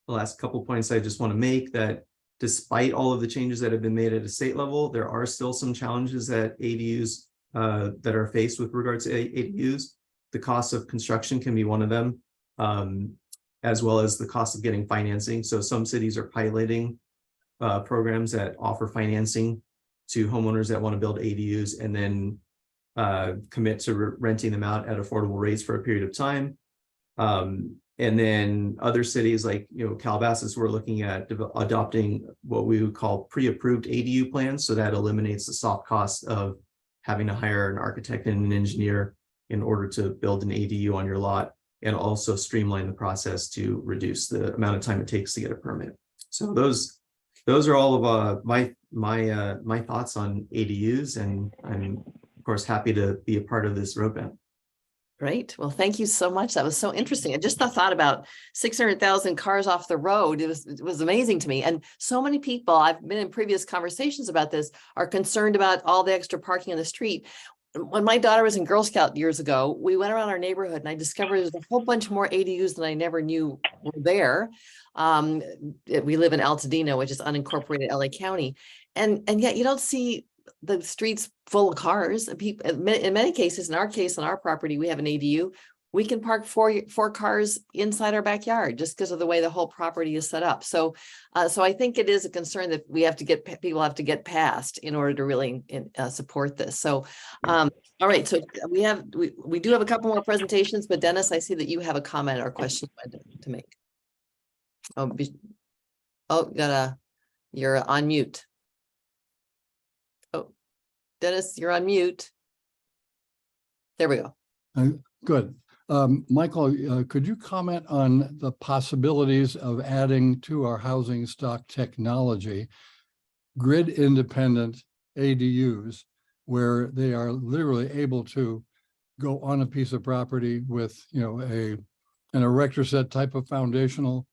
the last couple points I just want to make that despite all of the changes that have been made at a state level, there are still some challenges that ADUs that are faced with regards to ADUs. The cost of construction can be one of them, as well as the cost of getting financing. So some cities are piloting programs that offer financing to homeowners that want to build ADUs and then commit to renting them out at affordable rates for a period of time. And then other cities like Calabasas, we're looking at adopting what we would call pre-approved ADU plans. So that eliminates the soft cost of having to hire an architect and an engineer in order to build an ADU on your lot, and also streamline the process to reduce the amount of time it takes to get a permit. So those are all of my thoughts on ADUs, and I'm of course happy to be a part of this roadmap. Great. Well, thank you so much. That was so interesting. I just thought about 600,000 cars off the road. It was amazing to me. And so many people, I've been in previous conversations about this, are concerned about all the extra parking on the street. When my daughter was in Girl Scout years ago, we went around our neighborhood and I discovered there's a whole bunch more ADUs than I never knew were there. We live in Altadena, which is unincorporated LA County. And yet you don't see the streets full of cars. People, in many cases, in our case, on our property, we have an ADU. We can park four cars inside our backyard just because of the way the whole property is set up. So I think it is a concern that people have to get past in order to really support this. So, all right. So we do have a couple more presentations, but Dennis, I see that you have a comment or question to make. You're on mute. Dennis, you're on mute. There we go. Good. Michael, could you comment on the possibilities of adding to our housing stock technology grid independent ADUs where they are literally able to go on a piece of property with, you know, an erector set type of foundational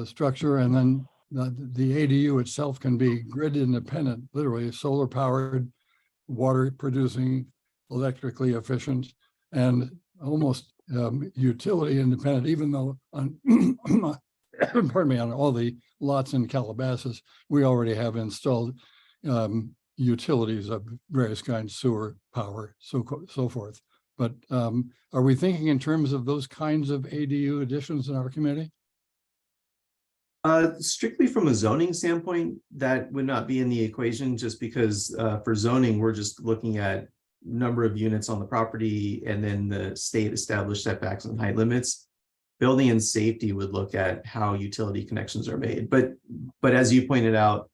structure, and then the ADU itself can be grid independent, literally solar powered, water producing, electrically efficient, and almost utility independent, even though on pardon me, on all the lots in Calabasas, we already have installed utilities of various kinds, sewer, power, so forth. But are we thinking in terms of those kinds of ADU additions in our community? Strictly from a zoning standpoint, that would not be in the equation, just because for zoning, we're just looking at number of units on the property and then the state established setbacks and height limits. Building and safety would look at how utility connections are made. But as you pointed out,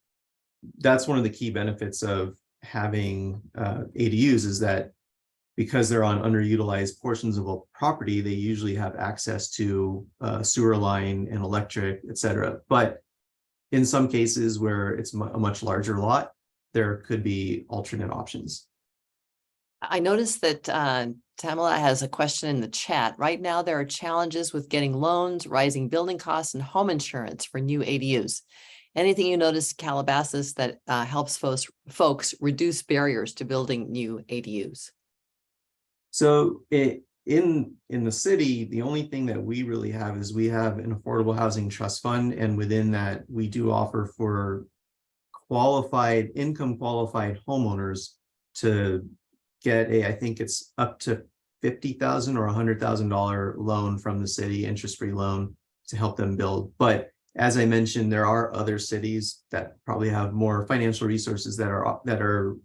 that's one of the key benefits of having ADUs, is that because they're on underutilized portions of a property, they usually have access to sewer line and electric, et cetera. But in some cases where it's a much larger lot, there could be alternate options. I noticed that Tamala has a question in the chat. Right now, there are challenges with getting loans, rising building costs, and home insurance for new ADUs. Anything you notice, Calabasas, that helps folks reduce barriers to building new ADUs? So in the city, the only thing that we really have is we have an affordable housing trust fund, and within that, we do offer for income qualified homeowners to get I think it's up to $50,000 or $100,000 loan from the city, interest-free loan, to help them build. But as I mentioned, there are other cities that probably have more financial resources that are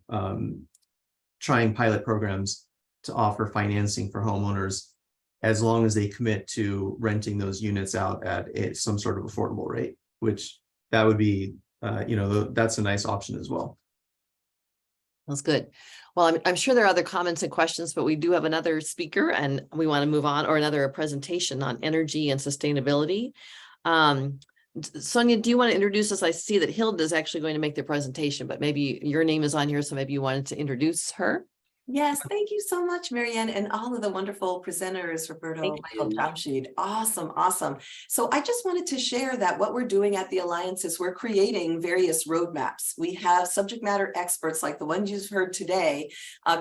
trying pilot programs to offer financing for homeowners, as long as they commit to renting those units out at some sort of affordable rate, which that would be, that's a nice option as well. That's good. Well, I'm sure there are other comments and questions, but we do have another speaker and we want to move on, or another presentation on energy and sustainability. Sonia, do you want to introduce us? I see that Hilda is actually going to make the presentation, but maybe your name is on here, so maybe you wanted to introduce her. Yes, thank you so much, Marianne, and all of the wonderful presenters, Roberto, Michael, Jamshid. Awesome, awesome. So I just wanted to share that what we're doing at the Alliance is we're creating various roadmaps. We have subject matter experts like the ones you've heard today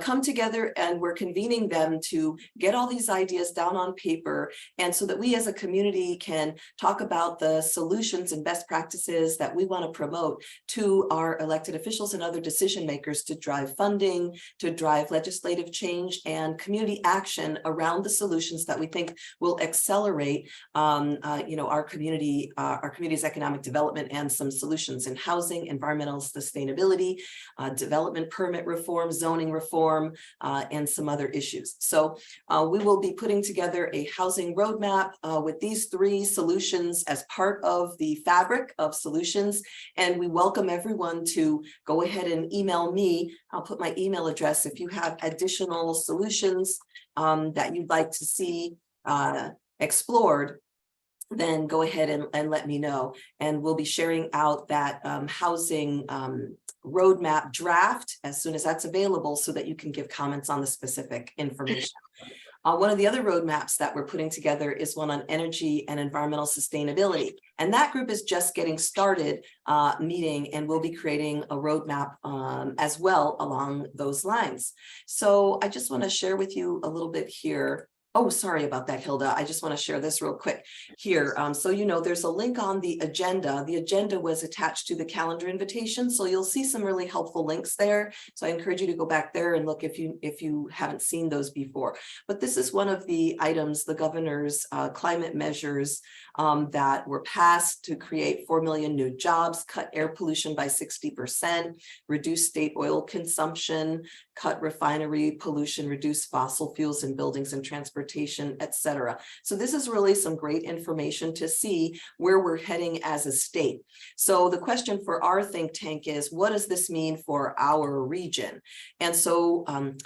come together, and we're convening them to get all these ideas down on paper, and so that we as a community can talk about the solutions and best practices that we want to promote to our elected officials and other decision makers to drive funding, to drive legislative change and community action around the solutions that we think will accelerate our community's economic development, and some solutions in housing, environmental sustainability, development permit reform, zoning reform, and some other issues. So we will be putting together a housing roadmap with these 3 solutions as part of the fabric of solutions, and we welcome everyone to go ahead and email me. I'll put my email address if you have additional solutions that you'd like to see explored. Then go ahead and let me know, and we'll be sharing out that housing roadmap draft as soon as that's available, so that you can give comments on the specific information. One of the other roadmaps that we're putting together is one on energy and environmental sustainability. And that group is just getting started meeting, and we'll be creating a roadmap as well along those lines. So I just want to share with you a little bit here. Oh, sorry about that, Hilda. I just want to share this real quick here. So, there's a link on the agenda. The agenda was attached to the calendar invitation, so you'll see some really helpful links there. So I encourage you to go back there and look if you haven't seen those before. But this is one of the items, the governor's climate measures that were passed to create 4 million new jobs, cut air pollution by 60%, reduce state oil consumption, cut refinery pollution, reduce fossil fuels in buildings and transportation, etc. So this is really some great information to see where we're heading as a state. So the question for our think tank is, what does this mean for our region? And so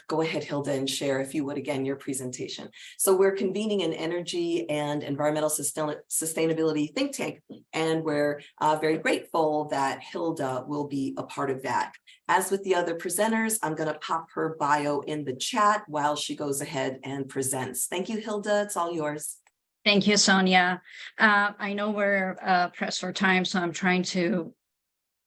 go ahead, Hilda, and share, if you would, again, your presentation. So we're convening an energy and environmental sustainability think tank, and we're very grateful that Hilda will be a part of that. As with the other presenters, I'm going to pop her bio in the chat while she goes ahead and presents. Thank you, Hilda. It's all yours. Thank you, Sonia. I know we're pressed for time, so I'm trying to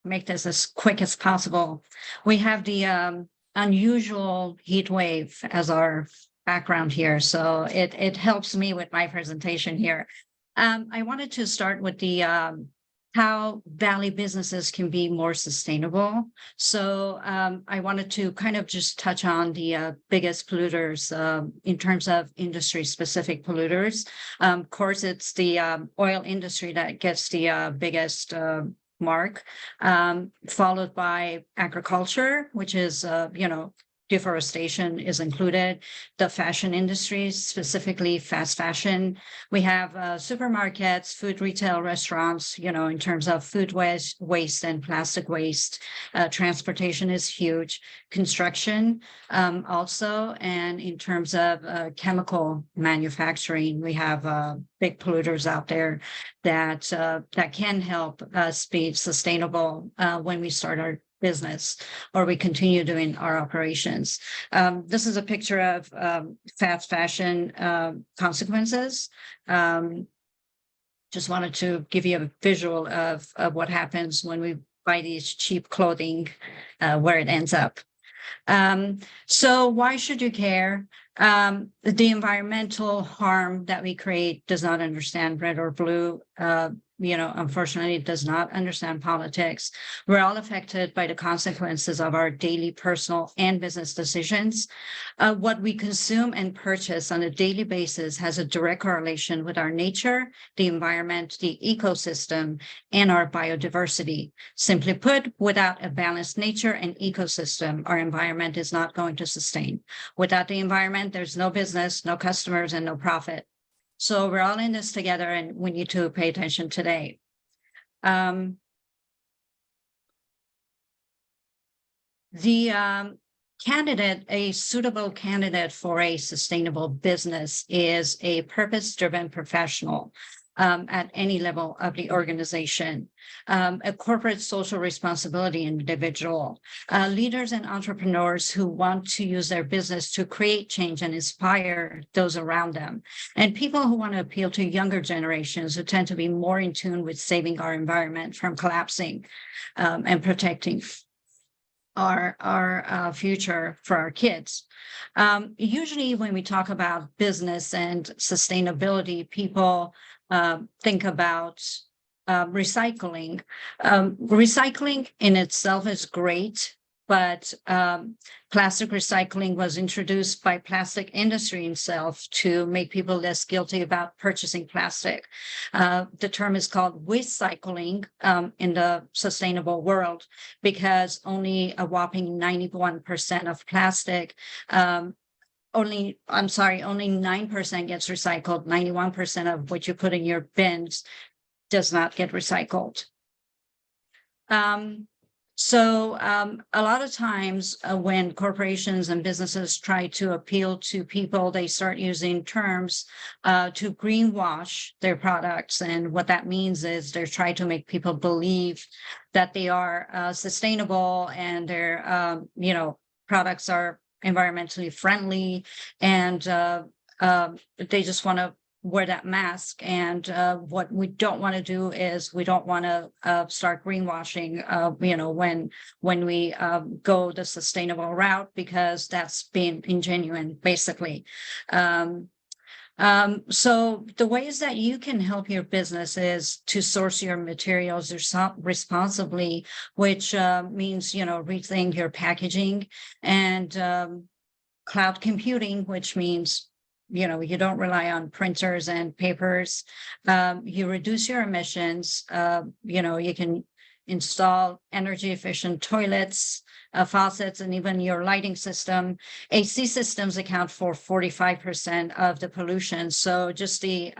make this as quick as possible. We have the unusual heat wave as our background here, so it helps me with my presentation here. I wanted to start with the how Valley businesses can be more sustainable. So I wanted to kind of just touch on the biggest polluters in terms of industry-specific polluters. Of course, it's the oil industry that gets the biggest mark, followed by agriculture, which is, deforestation is included, the fashion industry, specifically fast fashion. We have supermarkets, food retail, restaurants, in terms of food waste and plastic waste. Transportation is huge. Construction also, and in terms of chemical manufacturing, we have big polluters out there that can help us be sustainable when we start our business or we continue doing our operations. This is a picture of fast fashion consequences. Just wanted to give you a visual of what happens when we buy these cheap clothing, where it ends up. So why should you care? The environmental harm that we create does not understand red or blue. Unfortunately, it does not understand politics. We're all affected by the consequences of our daily personal and business decisions. What we consume and purchase on a daily basis has a direct correlation with our nature, the environment, the ecosystem, and our biodiversity. Simply put, without a balanced nature and ecosystem, our environment is not going to sustain. Without the environment, there's no business, no customers, and no profit. So we're all in this together, and we need to pay attention today. A suitable candidate for a sustainable business is a purpose-driven professional at any level of the organization, a corporate social responsibility individual, leaders and entrepreneurs who want to use their business to create change and inspire those around them, and people who want to appeal to younger generations who tend to be more in tune with saving our environment from collapsing and protecting our future for our kids. Usually when we talk about business and sustainability, people think about recycling. Recycling in itself is great, but plastic recycling was introduced by plastic industry itself to make people less guilty about purchasing plastic. The term is called waste cycling in the sustainable world because only a whopping 91% of plastic only 9% gets recycled. 91% of what you put in your bins does not get recycled. So a lot of times when corporations and businesses try to appeal to people, they start using terms to greenwash their products. And what that means is they're trying to make people believe that they are sustainable and their products are environmentally friendly, and they just want to wear that mask. And what we don't want to do is we don't want to start greenwashing, when we go the sustainable route, because that's being ingenuine, basically. So the ways that you can help your business is to source your materials responsibly, which means, rethink your packaging, and cloud computing, which means, you don't rely on printers and papers. You reduce your emissions. You can install energy efficient toilets, faucets, and even your lighting system. AC systems account for 45% of the pollution. So just the,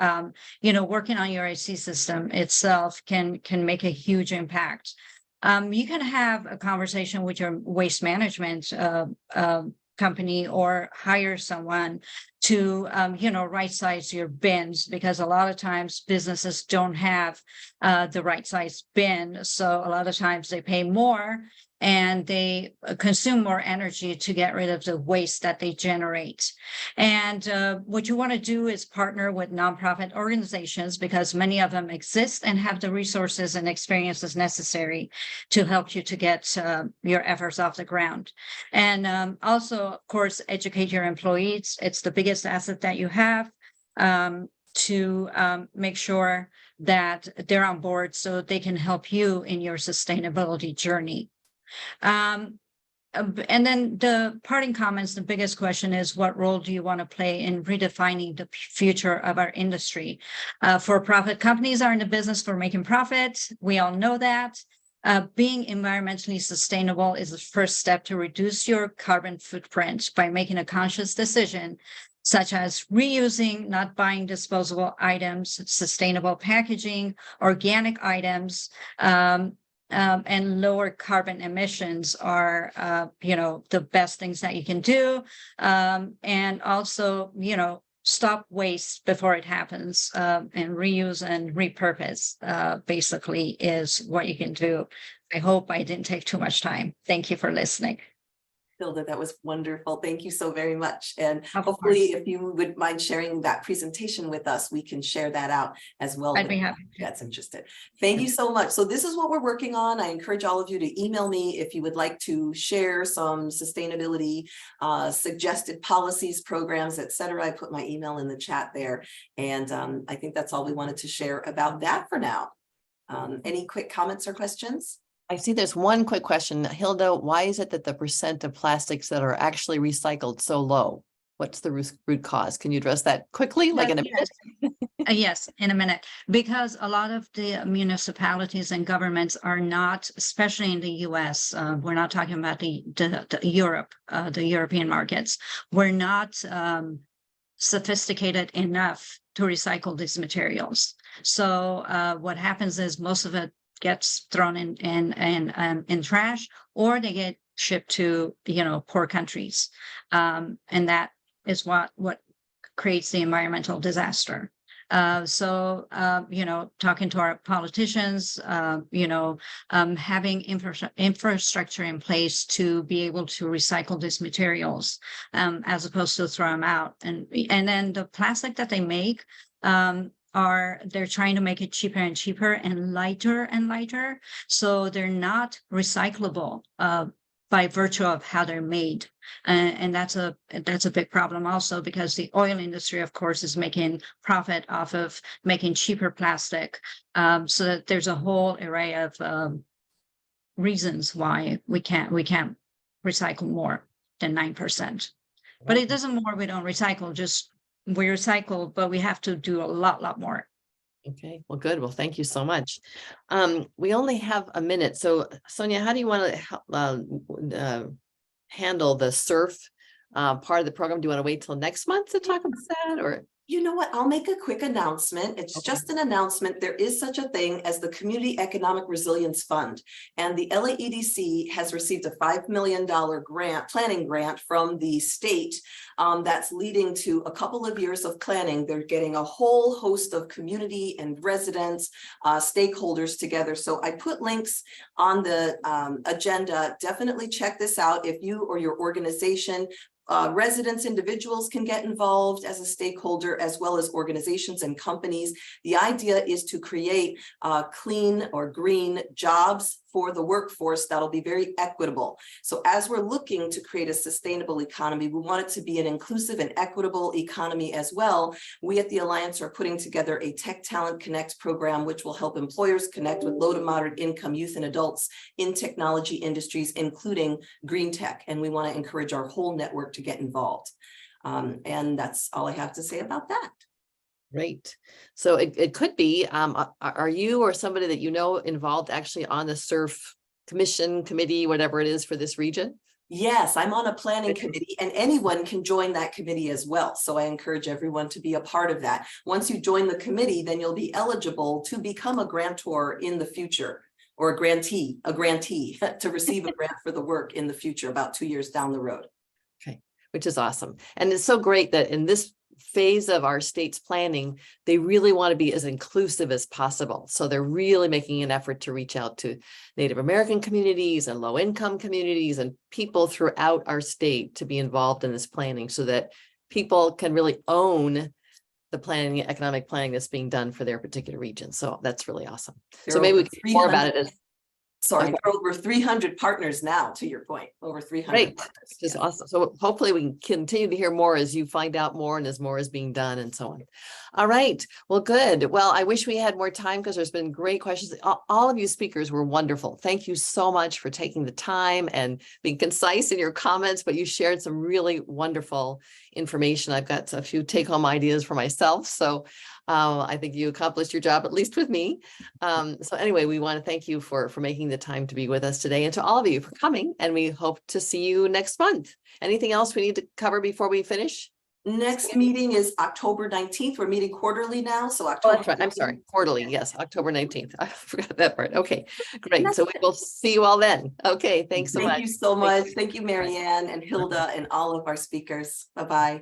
working on your AC system itself can make a huge impact. You can have a conversation with your waste management company or hire someone to, right size your bins, because a lot of times businesses don't have the right size bin. So a lot of times they pay more and they consume more energy to get rid of the waste that they generate. And what you want to do is partner with nonprofit organizations, because many of them exist and have the resources and experiences necessary to help you to get your efforts off the ground. And also, of course, educate your employees. It's the biggest asset that you have, to make sure that they're on board so they can help you in your sustainability journey. And then the parting comments, the biggest question is, what role do you want to play in redefining the future of our industry? For-profit companies are in the business for making profit. We all know that. Being environmentally sustainable is the first step to reduce your carbon footprint by making a conscious decision, such as reusing, not buying disposable items, sustainable packaging, organic items, and lower carbon emissions are, the best things that you can do. And also, stop waste before it happens, and reuse and repurpose, basically is what you can do. I hope I didn't take too much time. Thank you for listening. Hilda, that was wonderful. Thank you so very much. And Of hopefully, course. if you would mind sharing that presentation with us, we can share that out as well. I'd be happy to. That's interested. Thank you so much. So this is what we're working on. I encourage all of you to email me if you would like to share some sustainability suggested policies, programs, etc. I put my email in the chat there. And I think that's all we wanted to share about that for now. Any quick comments or questions? I see there's one quick question. Hilda, why is it that the percent of plastics that are actually recycled so low? What's the root cause? Can you address that quickly, like in a minute? Yes, in a minute, because a lot of the municipalities and governments are not, especially in the US, we're not talking about the Europe, the European markets, we're not sophisticated enough to recycle these materials. So what happens is most of it gets thrown in trash, or they get shipped to poor countries, and that is what creates the environmental disaster. So talking to our politicians, having infrastructure in place to be able to recycle these materials, as opposed to throw them out, and then the plastic that they make, they're trying to make it cheaper and cheaper and lighter, so they're not recyclable by virtue of how they're made, and that's a big problem also, because the oil industry, of course, is making profit off of making cheaper plastic, so that there's a whole array of reasons why we can't recycle more than 9%. But it doesn't mean we don't recycle, just we recycle, but we have to do a lot more. Okay, well, good. Well, thank you so much. We only have a minute. So Sonia, how do you want to handle the surf part of the program? Do you want to wait till next month to talk about that, or? You know what? I'll make a quick announcement. It's just an announcement. There is such a thing as the Community Economic Resilience Fund, and the LAEDC has received a $5 million planning grant from the state that's leading to a couple of years of planning. They're getting a whole host of community and residents, stakeholders together. So I put links on the agenda. Definitely check this out if you or your organization. Residents, individuals can get involved as a stakeholder, as well as organizations and companies. The idea is to create clean or green jobs for the workforce that'll be very equitable. So as we're looking to create a sustainable economy, we want it to be an inclusive and equitable economy as well. We at the Alliance are putting together a Tech Talent Connect program, which will help employers connect with low to moderate income youth and adults in technology industries, including green tech. And we want to encourage our whole network to get involved. And that's all I have to say about that. Great. So it could be, are you or somebody that you know involved actually on the SURF commission, committee, whatever it is for this region? Yes, I'm on a planning committee and anyone can join that committee as well. So I encourage everyone to be a part of that. Once you join the committee, then you'll be eligible to become a grantor in the future, or a grantee to receive a grant for the work in the future, about 2 years down the road. Okay, which is awesome. And it's so great that in this phase of our state's planning, they really want to be as inclusive as possible. So they're really making an effort to reach out to Native American communities and low-income communities and people throughout our state to be involved in this planning so that people can really own the planning, economic planning that's being done for their particular region. So that's really awesome. So maybe we can hear more about it as Sorry, Okay. there are over 300 partners now, to your point, over 300 Great, partners. which is awesome. So hopefully we can continue to hear more as you find out more and as more is being done and so on. All right, well, good. Well, I wish we had more time because there's been great questions. All of you speakers were wonderful. Thank you so much for taking the time and being concise in your comments, but you shared some really wonderful information. I've got a few take-home ideas for myself. So I think you accomplished your job, at least with me. So anyway, we want to thank you for making the time to be with us today, and to all of you for coming, and we hope to see you next month. Anything else we need to cover before we finish? Next meeting is October 19th. We're meeting quarterly now, so Oh, October. that's right. I'm sorry. 19th. Quarterly. Yes, October 19th. I forgot that part. Okay, great. So we will see you all then. Okay, thanks so much. Thank you so much. Thank you, Marianne and Hilda and all of our speakers. Bye-bye.